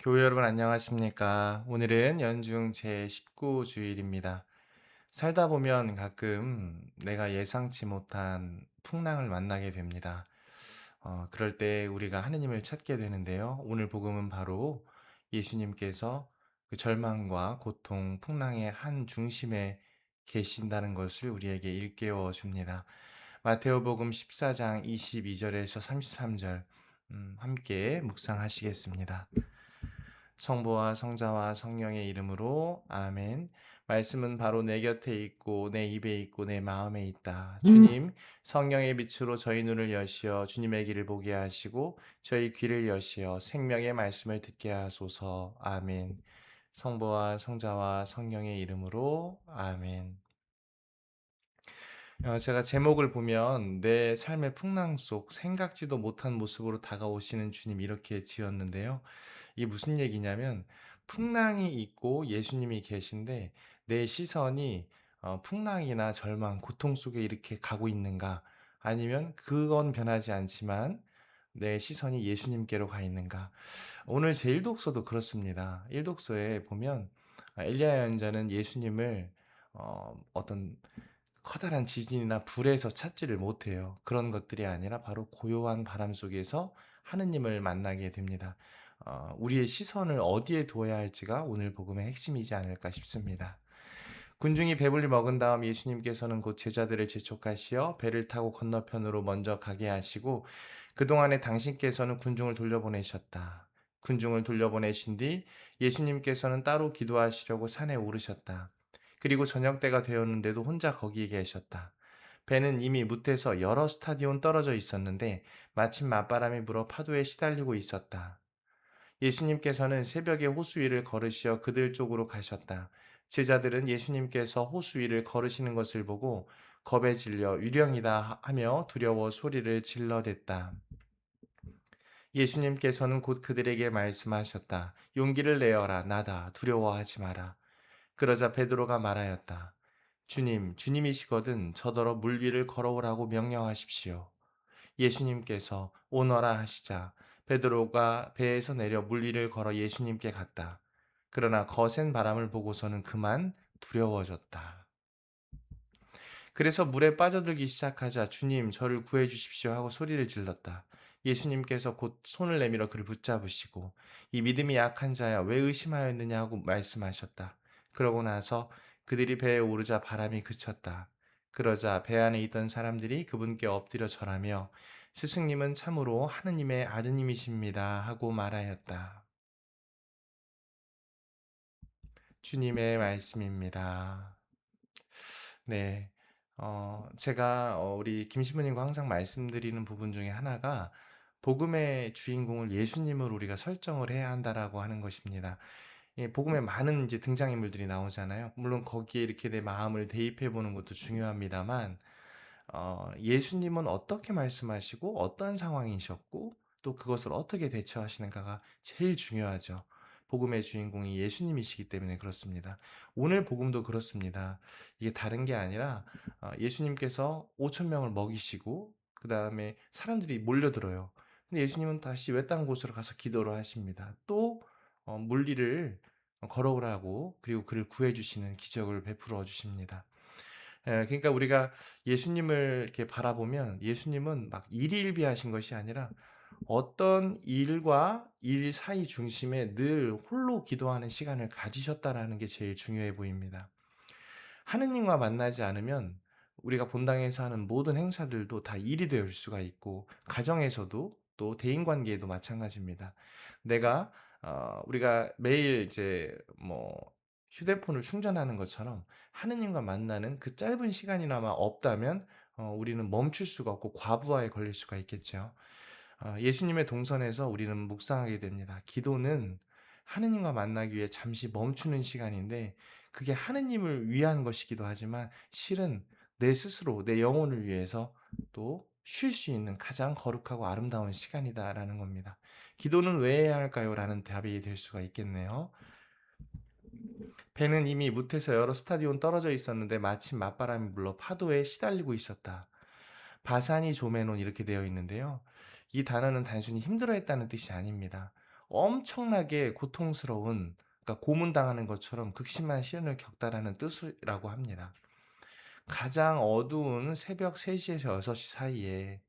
교회 여러분 안녕하십니까? 오늘은 연중 제19주일입니다. 살다 보면 가끔 내가 예상치 못한 풍랑을 만나게 됩니다. 그럴 때 우리가 하느님을 찾게 되는데요. 오늘 복음은 바로 예수님께서 그 절망과 고통, 풍랑의 한 중심에 계신다는 것을 우리에게 일깨워 줍니다. 마테오복음 14장 22절에서 33절 함께 묵상하시겠습니다. 성부와 성자와 성령의 이름으로 아멘. 말씀은 바로 내 곁에 있고 내 입에 있고 내 마음에 있다. 주님, 성령의 빛으로 저희 눈을 여시어 주님의 길을 보게 하시고 저희 귀를 여시어 생명의 말씀을 듣게 하소서. 아멘. 성부와 성자와 성령의 이름으로 아멘. 제가 제목을 보면 내 삶의 풍랑 속 생각지도 못한 모습으로 다가오시는 주님 이렇게 지었는데요. 이게 무슨 얘기냐면 풍랑이 있고 예수님이 계신데 내 시선이 풍랑이나 절망, 고통 속에 이렇게 가고 있는가? 아니면 그건 변하지 않지만 내 시선이 예수님께로 가 있는가? 오늘 제 일독서도 그렇습니다. 일독서에 보면 엘리야 연자는 예수님을 어떤 커다란 지진이나 불에서 찾지를 못해요. 그런 것들이 아니라 바로 고요한 바람 속에서 하느님을 만나게 됩니다. 우리의 시선을 어디에 두어야 할지가 오늘 복음의 핵심이지 않을까 싶습니다. 군중이 배불리 먹은 다음 예수님께서는 곧 제자들을 재촉하시어 배를 타고 건너편으로 먼저 가게 하시고 그동안에 당신께서는 군중을 돌려보내셨다. 군중을 돌려보내신 뒤 예수님께서는 따로 기도하시려고 산에 오르셨다. 그리고 저녁 때가 되었는데도 혼자 거기에 계셨다. 배는 이미 무태서 여러 스타디온 떨어져 있었는데 마침 맞바람이 불어 파도에 시달리고 있었다. 예수님께서는 새벽에 호수 위를 걸으시어 그들 쪽으로 가셨다. 제자들은 예수님께서 호수 위를 걸으시는 것을 보고 겁에 질려 유령이다 하며 두려워 소리를 질러댔다. 예수님께서는 곧 그들에게 말씀하셨다. 용기를 내어라. 나다. 두려워하지 마라. 그러자 베드로가 말하였다. 주님, 주님이시거든 저더러 물 위를 걸어오라고 명령하십시오. 예수님께서 오너라 하시자 베드로가 배에서 내려 물 위를 걸어 예수님께 갔다. 그러나 거센 바람을 보고서는 그만 두려워졌다. 그래서 물에 빠져들기 시작하자 주님 저를 구해 주십시오 하고 소리를 질렀다. 예수님께서 곧 손을 내밀어 그를 붙잡으시고 이 믿음이 약한 자야 왜 의심하였느냐 하고 말씀하셨다. 그러고 나서 그들이 배에 오르자 바람이 그쳤다. 그러자 배 안에 있던 사람들이 그분께 엎드려 절하며 스승님은 참으로 하느님의 아드님이십니다 하고 말하였다. 주님의 말씀입니다. 네. 제가 우리 김시부님과 항상 말씀드리는 부분 중에 하나가 복음의 주인공을 예수님으로 우리가 설정을 해야 한다라고 하는 것입니다. 예, 복음에 많은 이제 등장인물들이 나오잖아요. 물론 거기에 이렇게 내 마음을 대입해 보는 것도 중요합니다만 예수님은 어떻게 말씀하시고 어떤 상황이셨고 또 그것을 어떻게 대처하시는가가 제일 중요하죠. 복음의 주인공이 예수님이시기 때문에 그렇습니다. 오늘 복음도 그렇습니다. 이게 다른 게 아니라 예수님께서 5천 명을 먹이시고 그 다음에 사람들이 몰려들어요. 근데 예수님은 다시 외딴 곳으로 가서 기도를 하십니다. 또 물리를 걸어오라고 그리고 그를 구해주시는 기적을 베풀어 주십니다. 그러니까 우리가 예수님을 이렇게 바라보면 예수님은 막 일희일비하신 것이 아니라 어떤 일과 일 사이 중심에 늘 홀로 기도하는 시간을 가지셨다라는 게 제일 중요해 보입니다. 하느님과 만나지 않으면 우리가 본당에서 하는 모든 행사들도 다 일이 될 수가 있고 가정에서도 또 대인 관계에도 마찬가지입니다. 내가 우리가 매일 이제 뭐 휴대폰을 충전하는 것처럼 하느님과 만나는 그 짧은 시간이나마 없다면 우리는 멈출 수가 없고 과부하에 걸릴 수가 있겠죠. 예수님의 동선에서 우리는 묵상하게 됩니다. 기도는 하느님과 만나기 위해 잠시 멈추는 시간인데 그게 하느님을 위한 것이기도 하지만 실은 내 스스로 내 영혼을 위해서 또 쉴 수 있는 가장 거룩하고 아름다운 시간이다라는 겁니다. 기도는 왜 해야 할까요? 라는 답이 될 수가 있겠네요. 배는 이미 무태서 여러 스타디온 떨어져 있었는데 마침 맞바람이 불러 파도에 시달리고 있었다. 바사니 조메논 이렇게 되어 있는데요. 이 단어는 단순히 힘들어했다는 뜻이 아닙니다. 엄청나게 고통스러운, 그러니까 고문당하는 것처럼 극심한 시련을 겪다라는 뜻이라고 합니다. 가장 어두운 새벽 3시에서 6시 사이에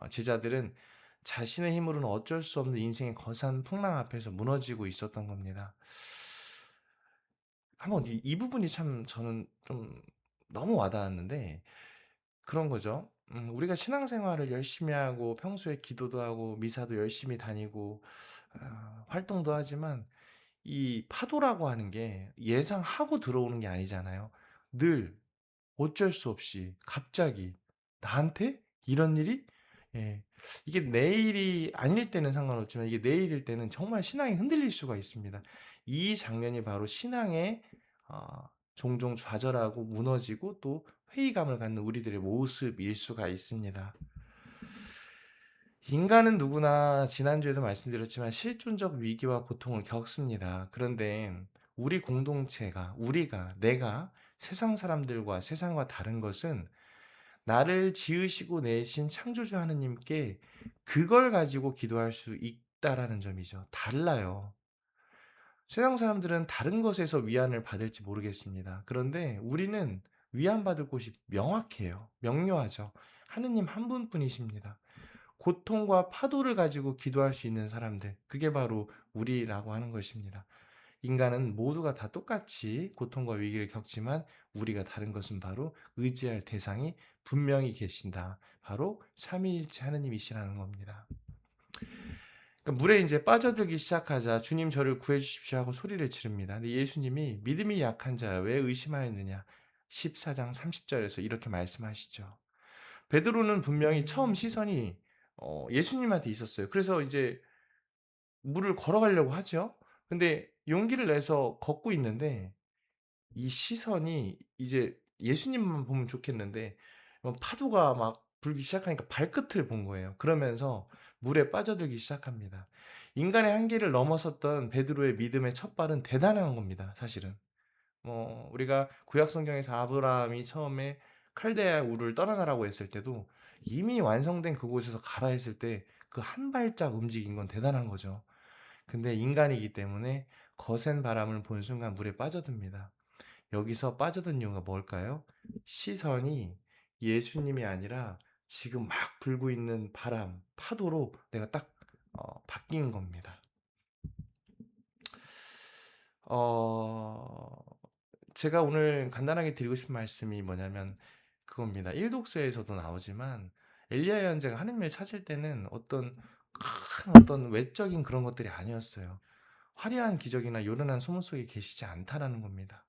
제자들은 자신의 힘으로는 어쩔 수 없는 인생의 거센 풍랑 앞에서 무너지고 있었던 겁니다. 한번 이 부분이 참 저는 좀 너무 와닿았는데, 그런 거죠. 우리가 신앙생활을 열심히 하고 평소에 기도도 하고 미사도 열심히 다니고 활동도 하지만 이 파도라고 하는 게 예상하고 들어오는 게 아니잖아요. 늘 어쩔 수 없이 갑자기 나한테 이런 일이. 예. 이게 내일이 아닐 때는 상관없지만 이게 내일일 때는 정말 신앙이 흔들릴 수가 있습니다. 이 장면이 바로 신앙에 종종 좌절하고 무너지고 또 회의감을 갖는 우리들의 모습일 수가 있습니다. 인간은 누구나 지난주에도 말씀드렸지만 실존적 위기와 고통을 겪습니다. 그런데 우리 공동체가, 내가 세상 사람들과 세상과 다른 것은 나를 지으시고 내신 창조주 하느님께 그걸 가지고 기도할 수 있다라는 점이죠. 달라요. 세상 사람들은 다른 것에서 위안을 받을지 모르겠습니다. 그런데 우리는 위안받을 곳이 명확해요. 명료하죠. 하느님 한 분뿐이십니다. 고통과 파도를 가지고 기도할 수 있는 사람들, 그게 바로 우리라고 하는 것입니다. 인간은 모두가 다 똑같이 고통과 위기를 겪지만 우리가 다른 것은 바로 의지할 대상이 분명히 계신다. 바로 삼위일체 하느님이시라는 겁니다. 그러니까 물에 이제 빠져들기 시작하자 주님 저를 구해 주십시오 하고 소리를 지릅니다. 근데 예수님이 믿음이 약한 자야 왜 의심하였느냐? 14장 30절에서 이렇게 말씀하시죠. 베드로는 분명히 처음 시선이 예수님한테 있었어요. 그래서 이제 물을 걸어가려고 하죠. 근데 용기를 내서 걷고 있는데 이 시선이 이제 예수님만 보면 좋겠는데 파도가 막 불기 시작하니까 발끝을 본 거예요. 그러면서 물에 빠져들기 시작합니다. 인간의 한계를 넘어섰던 베드로의 믿음의 첫 발은 대단한 겁니다. 사실은. 우리가 구약 성경에서 아브라함이 처음에 칼데아 우르를 떠나라고 했을 때도 이미 완성된 그곳에서 가라 했을 때 그 한 발짝 움직인 건 대단한 거죠. 근데 인간이기 때문에 거센 바람을 본 순간 물에 빠져듭니다. 여기서 빠져든 이유가 뭘까요? 시선이 예수님이 아니라 지금 막 불고 있는 바람, 파도로 내가 딱 바뀐 겁니다. 어, 제가 오늘 간단하게 드리고 싶은 말씀이 뭐냐면 그겁니다. 일독서에서도 나오지만 엘리야 현재가 하느님을 찾을 때는 어떤 외적인 그런 것들이 아니었어요. 화려한 기적이나 요란한 소문 속에 계시지 않다라는 겁니다.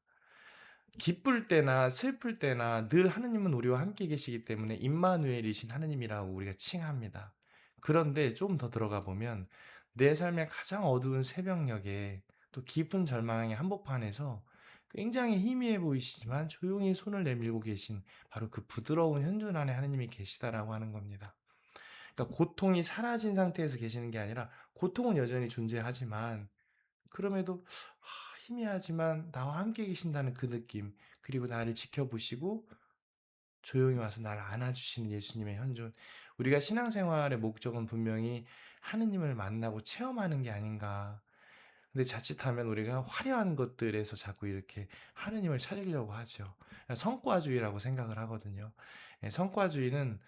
기쁠 때나 슬플 때나 늘 하느님은 우리와 함께 계시기 때문에 임마누엘이신 하느님이라고 우리가 칭합니다. 그런데 좀 더 들어가 보면 내 삶의 가장 어두운 새벽녘에 또 깊은 절망의 한복판에서 굉장히 희미해 보이시지만 조용히 손을 내밀고 계신 바로 그 부드러운 현존 안에 하느님이 계시다라고 하는 겁니다. 그러니까 고통이 사라진 상태에서 계시는 게 아니라 고통은 여전히 존재하지만 그럼에도 희미하지만 나와 함께 계신다는 그 느낌, 그리고 나를 지켜보시고 조용히 와서 나를 안아주시는 예수님의 현존. 우리가 신앙생활의 목적은 분명히 하느님을 만나고 체험하는 게 아닌가. 근데 자칫하면 우리가 화려한 것들에서 자꾸 이렇게 하느님을 찾으려고 하죠. 성과주의라고 생각을 하거든요. 성과주의는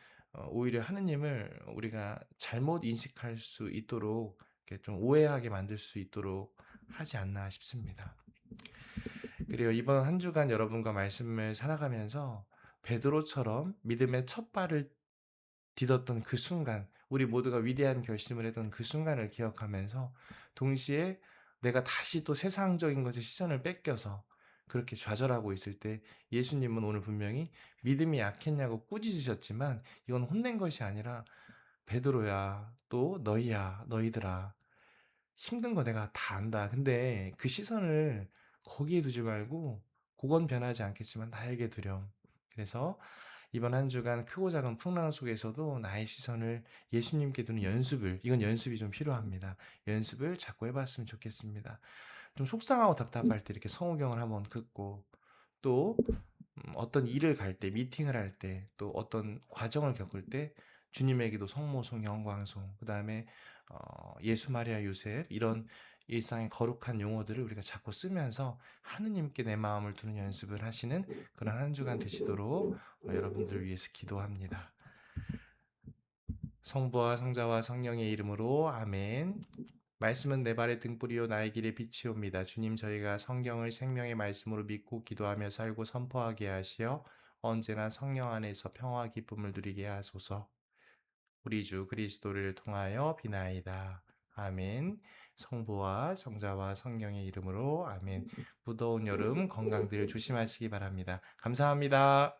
오히려 하느님을 우리가 잘못 인식할 수 있도록 이렇게 좀 오해하게 만들 수 있도록 하지 않나 싶습니다. 그리고 이번 한 주간 여러분과 말씀을 살아가면서 베드로처럼 믿음의 첫 발을 디뎠던 그 순간, 우리 모두가 위대한 결심을 했던 그 순간을 기억하면서 동시에 내가 다시 또 세상적인 것에 시선을 뺏겨서 그렇게 좌절하고 있을 때 예수님은 오늘 분명히 믿음이 약했냐고 꾸짖으셨지만 이건 혼낸 것이 아니라 베드로야, 또 너희야, 너희들아, 힘든 거 내가 다 안다. 근데 그 시선을 거기에 두지 말고 그건 변하지 않겠지만 나에게 두렴. 그래서 이번 한 주간 크고 작은 풍랑 속에서도 나의 시선을 예수님께 두는 이건 연습이 좀 필요합니다. 연습을 자꾸 해봤으면 좋겠습니다. 좀 속상하고 답답할 때 이렇게 성호경을 한번 긋고 또 어떤 일을 갈 때, 미팅을 할 때, 또 어떤 과정을 겪을 때 주님에게도 성모송, 영광송, 그 다음에 예수, 마리아, 요셉 이런 일상의 거룩한 용어들을 우리가 자꾸 쓰면서 하느님께 내 마음을 두는 연습을 하시는 그런 한 주간 되시도록 여러분들을 위해서 기도합니다. 성부와 성자와 성령의 이름으로 아멘. 말씀은 내 발의 등불이요 나의 길의 빛이옵니다. 주님, 저희가 성경을 생명의 말씀으로 믿고 기도하며 살고 선포하게 하시어 언제나 성령 안에서 평화 기쁨을 누리게 하소서. 우리 주 그리스도를 통하여 비나이다. 아멘. 성부와 성자와 성령의 이름으로 아멘. 무더운 여름 건강들 조심하시기 바랍니다. 감사합니다.